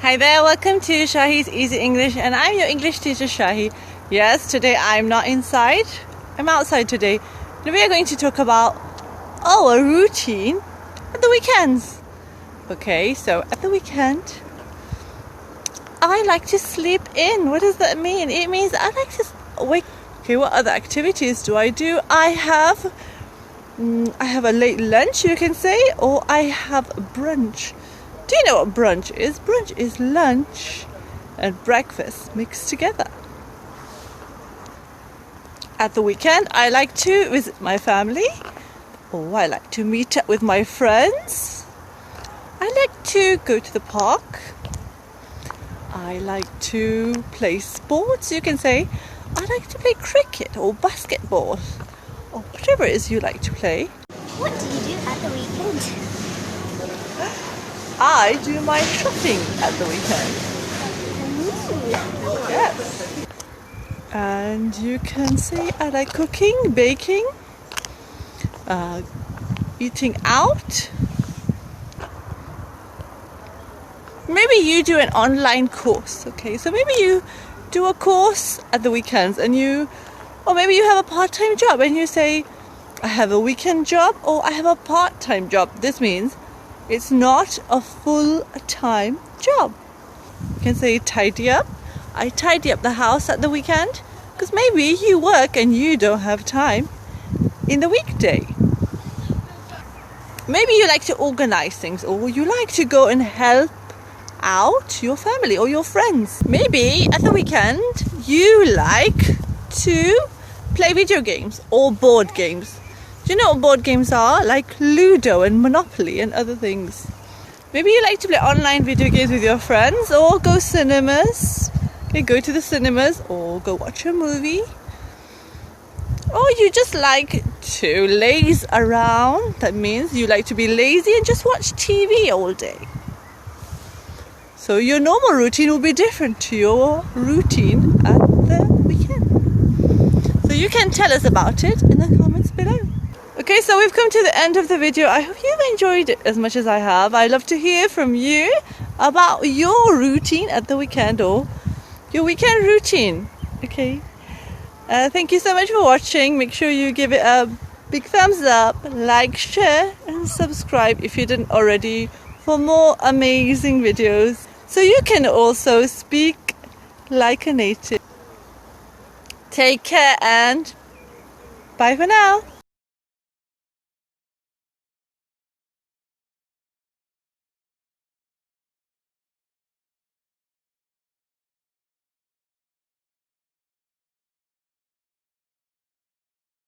Hi there, welcome to Shahy's Easy English, and I'm your English teacher Shahy. Yes, today I'm not inside, I'm outside today. And we are going to talk about our routine at the weekends. Okay, so at the weekend, I like to sleep in. What does that mean? It means I like to wake. Okay, what other activities do? I have a late lunch, you can say, or I have brunch. Do you know what brunch is? Brunch is lunch and breakfast mixed together. At the weekend, I like to visit my family, or I like to meet up with my friends. I like to go to the park. I like to play sports, you can say. I like to play cricket or basketball, or whatever it is you like to play. What do you do at the weekend? I do my shopping at the weekend. Yes. And you can say I like cooking, baking, eating out. Maybe you do an online course, okay? So maybe you do a course at the weekends or maybe you have a part-time job and you say, I have a weekend job or I have a part-time job. This means it's not a full-time job. You can say tidy up. I tidy up the house at the weekend because maybe you work and you don't have time in the weekday. Maybe you like to organize things, or you like to go and help out your family or your friends. Maybe at the weekend you like to play video games or board games. Do you know what board games are? Like Ludo and Monopoly and other things. Maybe you like to play online video games with your friends, or go cinemas. Okay, go to the cinemas or go watch a movie. Or you just like to laze around. That means you like to be lazy and just watch TV all day. So your normal routine will be different to your routine at the weekend. So you can tell us about it in the comments below. Okay, so we've come to the end of the video. I hope you've enjoyed it as much as I have. I'd love to hear from you about your routine at the weekend or your weekend routine. Okay. Thank you so much for watching. Make sure you give it a big thumbs up, like, share, and subscribe if you didn't already for more amazing videos, so you can also speak like a native. Take care and bye for now.